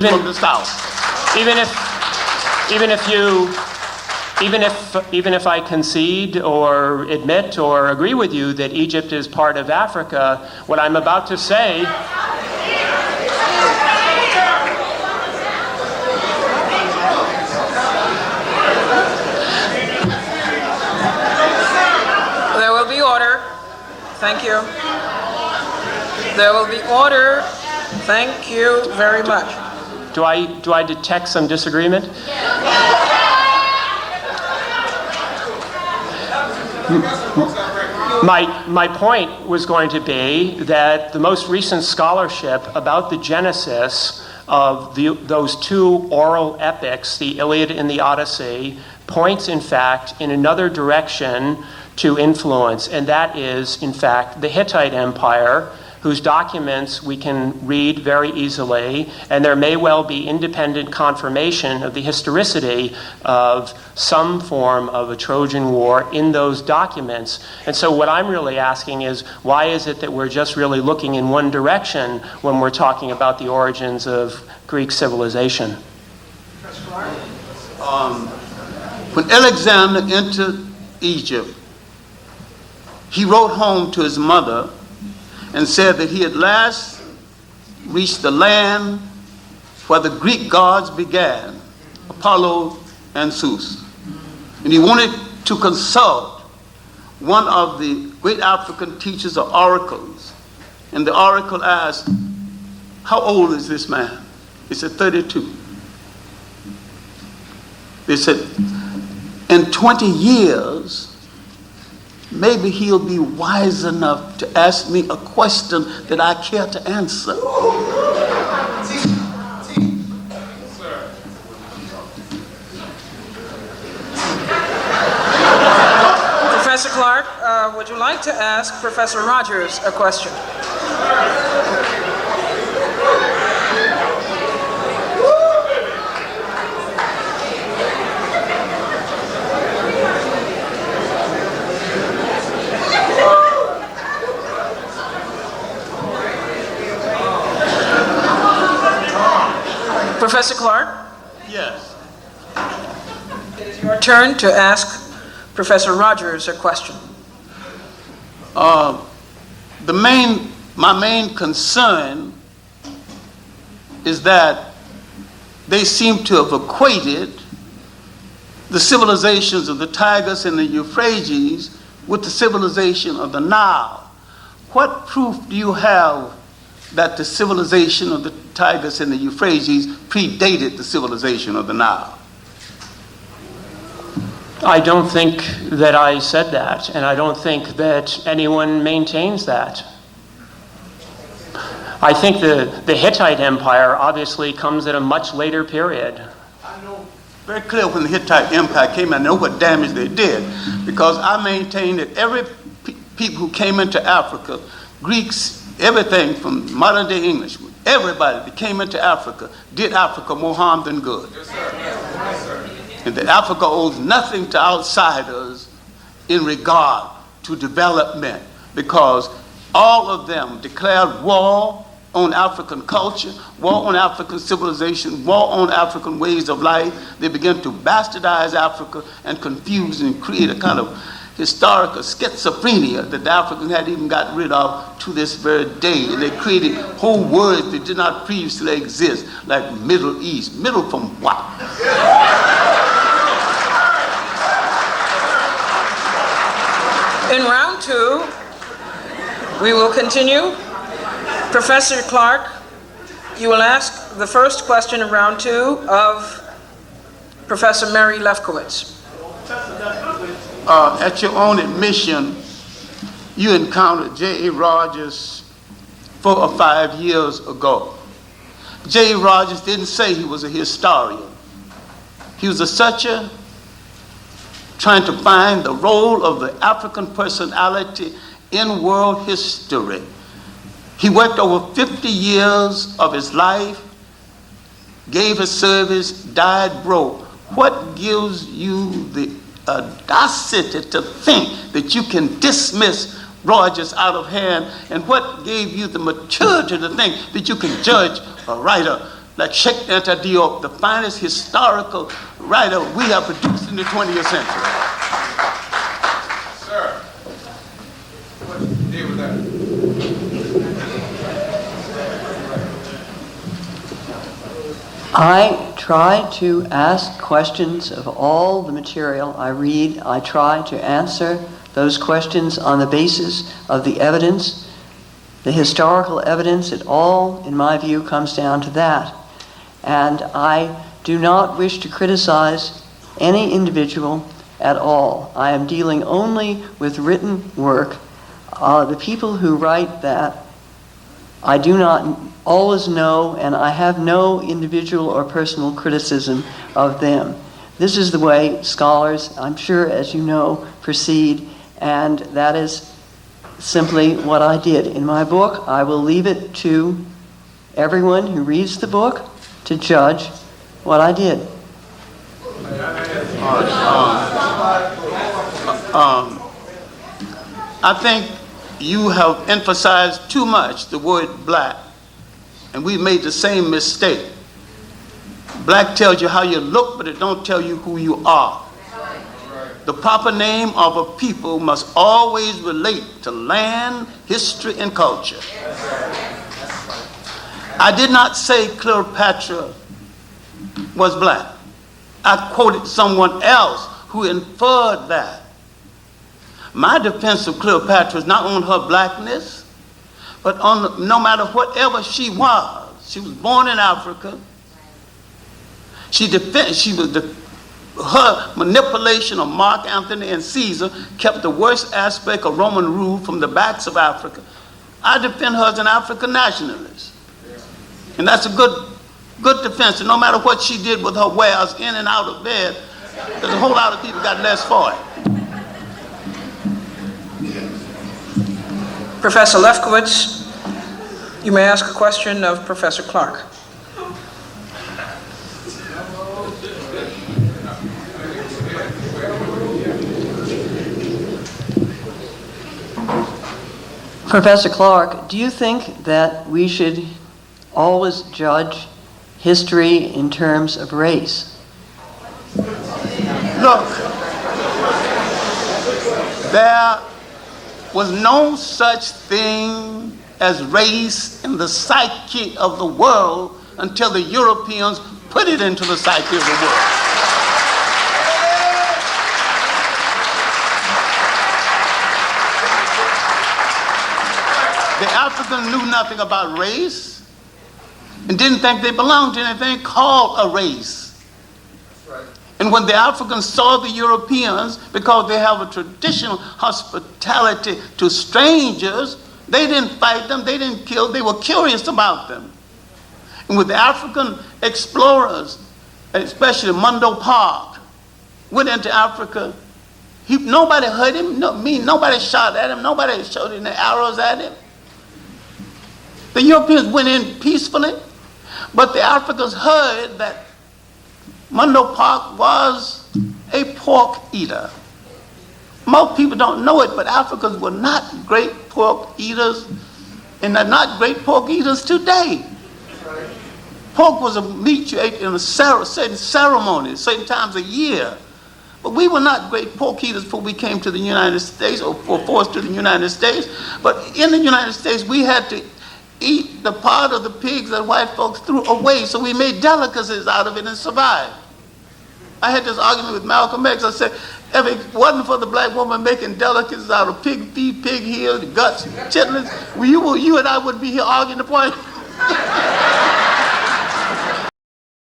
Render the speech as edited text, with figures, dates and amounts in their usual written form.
from the South. Even if I concede or admit or agree with you that Egypt is part of Africa, what I'm about to say... There will be order. Thank you. There will be order. Thank you very much. Do I detect some disagreement? My point was going to be that the most recent scholarship about the genesis of those two oral epics, the Iliad and the Odyssey, points, in fact, in another direction to influence, and that is, in fact, the Hittite Empire, whose documents we can read very easily, and there may well be independent confirmation of the historicity of some form of a Trojan War in those documents. And so what I'm really asking is, why is it that we're just really looking in one direction when we're talking about the origins of Greek civilization? When Alexander entered Egypt, he wrote home to his mother and said that he at last reached the land where the Greek gods began, Apollo and Zeus. And he wanted to consult one of the great African teachers of oracles. And the oracle asked, "How old is this man?" He said, 32. They said, in 20 years, maybe he'll be wise enough to ask me a question that I care to answer. Professor Clarke, would you like to ask Professor Rogers a question? Professor Clarke? Yes. It is your turn to ask Professor Rogers a question. My main concern is that they seem to have equated the civilizations of the Tigris and the Euphrates with the civilization of the Nile. What proof do you have that the civilization of the Tigris and the Euphrates predated the civilization of the Nile? I don't think that I said that, and I don't think that anyone maintains that. I think the Hittite Empire obviously comes at a much later period. I know very clear when the Hittite Empire came, I know what damage they did, because I maintain that every people who came into Africa, Greeks, everything from modern day English, everybody that came into Africa did Africa more harm than good. Yes, sir. Yes, sir. And that Africa owes nothing to outsiders in regard to development, because all of them declared war on African culture, war on African civilization, war on African ways of life. They began to bastardize Africa and confuse and create a kind of historical schizophrenia that the Africans hadn't even gotten rid of to this very day. And they created whole words that did not previously exist, like Middle East. Middle from what? In round two, we will continue. Professor Clarke, you will ask the first question in round two of Professor Mary Lefkowitz. At your own admission, you encountered J.A. Rogers 4 or 5 years ago. J.A. Rogers didn't say he was a historian. He was a searcher trying to find the role of the African personality in world history. He worked over 50 years of his life, gave his service, died broke. What gives you the audacity to think that you can dismiss Rogers out of hand, and what gave you the maturity to think that you can judge a writer like Sheikh Anta Diop, the finest historical writer we have produced in the 20th century. Sir, let's deal with that. I try to ask questions of all the material I read. I try to answer those questions on the basis of the evidence, the historical evidence. It all, in my view, comes down to that. And I do not wish to criticize any individual at all. I am dealing only with written work. The people who write that, I do not always know, and I have no individual or personal criticism of them. This is the way scholars, I'm sure, as you know, proceed, and that is simply what I did. In my book, I will leave it to everyone who reads the book to judge what I did. I think you have emphasized too much the word black, and we've made the same mistake. Black tells you how you look, but it don't tell you who you are. The proper name of a people must always relate to land, history, and culture. I did not say Cleopatra was black. I quoted someone else who inferred that. My defense of Cleopatra is not on her blackness, but on no matter whatever she was born in Africa. Her manipulation of Mark Antony and Caesar kept the worst aspect of Roman rule from the backs of Africa. I defend her as an African nationalist. And that's a good defense. And no matter what she did with her wares in and out of bed, there's a whole lot of people got less for it. Professor Lefkowitz, you may ask a question of Professor Clarke. Professor Clarke, do you think that we should always judge history in terms of race? Look, there was no such thing as race in the psyche of the world until the Europeans put it into the psyche of the world. The Africans knew nothing about race and didn't think they belonged to anything called a race. And when the Africans saw the Europeans, because they have a traditional hospitality to strangers, they didn't fight them, they didn't kill, they were curious about them. And with the African explorers, especially Mungo Park, went into Africa, nobody hurt him, nobody shot at him, nobody shot any arrows at him. The Europeans went in peacefully, but the Africans heard that Mungo Park was a pork eater. Most people don't know it, but Africans were not great pork eaters, and they're not great pork eaters today. Pork was a meat you ate in certain ceremonies, certain times a year. But we were not great pork eaters before we came to the United States, or were forced to the United States. But in the United States, we had to eat the part of the pigs that white folks threw away, so we made delicacies out of it and survived. I had this argument with Malcolm X. I said, if it wasn't for the black woman making delicacies out of pig feet, pig heels, guts, chitlins, you and I wouldn't be here arguing the point.